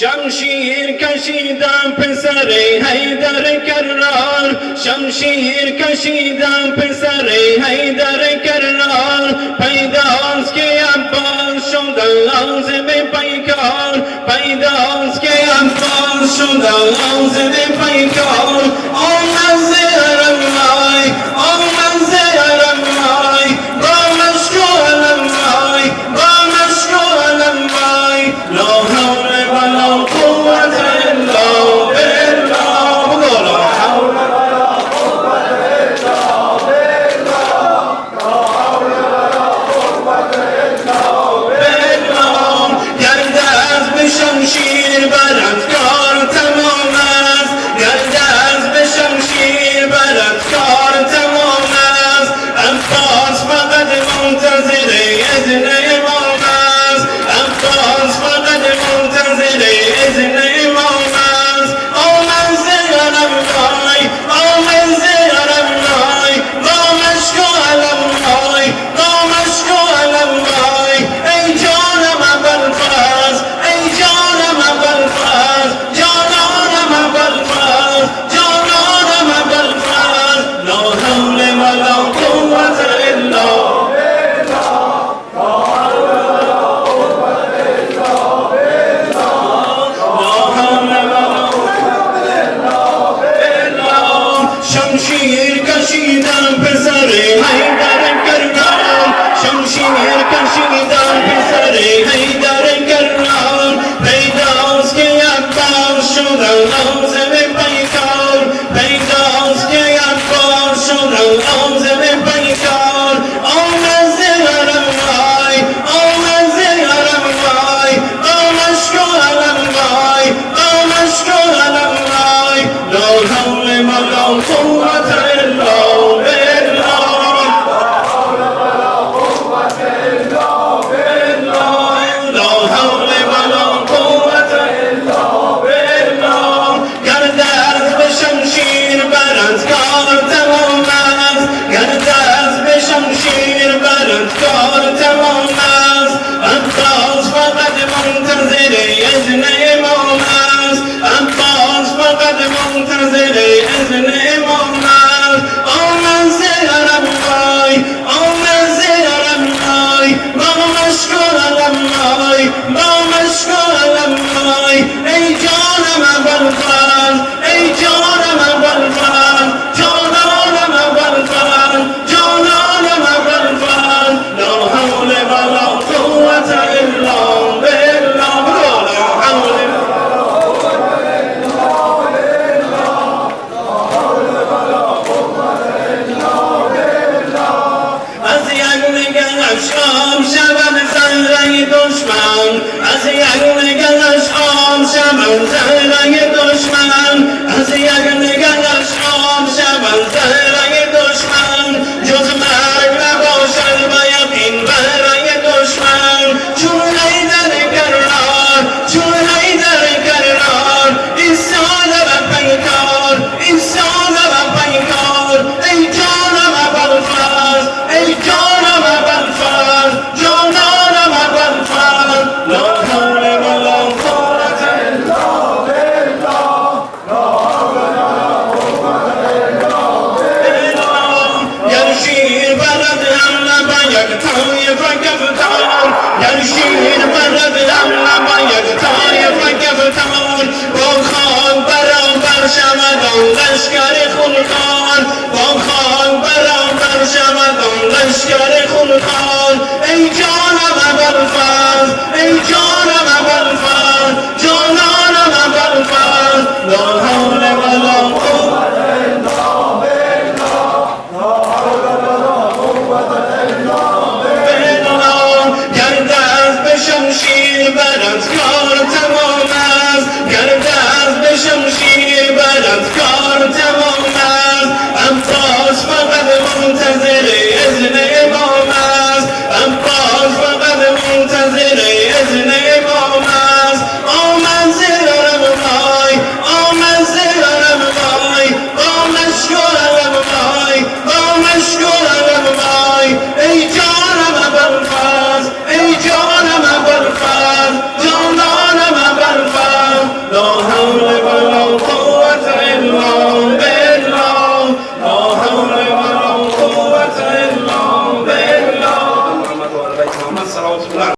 شمشیر کشیدم پسر حیدر کرار، شمشیر کشیدم پسر حیدر کرار. پیداست که عباس شد لازم پیکار، پیداست که عباس شد لازم پیکار. آمد زهرم مای، آمد زهرم مای، با مشک و علم مای، با مشک و علم مای. لا حول ولا قوة إلا بالله. بقول لا حول ولا قوة إلا بالله، لا حول ولا قوة إلا بالله. گرد از به شمشیر برد کار تمام است، گرد از به شمشیر برد کار تمام است. عباس فقط منتظر اذن امام است، عباس فقط منتظر اذن امام است. آمد زهرم مای، آمد زهرم مای، با مشک و علم مای، با مشک و علم مای. ای جانم ابوالفضل، ای جانم ابوالفضل، جانانم ابوالفضل، جانانم ابوالفضل. لا حول ولا قوة إلا شمشیر کشیدم پسر حیدر کرار، شمشیر کشیدم پسر حیدر کرار. پیداست که عباس شد لازم پیکار، پیداست که عباس شد لازم پیکار. آمد زهرم مای، آمد زهرم مای، با مشک و علم مای، با مشک و علم مای. لا حول ولا قوة إلا بالله، لا حول ولا قوة إلا بالله. گرد از به شمشیر برد کار تمام است، گرد از به شمشیر برد کار تمام است. عباس فقط منتظر اذن امام است، عباس فقط منتظر اذن امام است. آمد زهرم مای، آمد زهرم مای، با مشک و علم مای، با مشک و علم مای. ای جانم ابوالفضل، ای جانم ابوالفضل، جانانم ابوالفضل، جانانم ابوالفضل. لا حول ولا قوة إلا بالله. لا حول از یک نگهش آب شود زهره دشمن، از یک نگهش آب شود زهره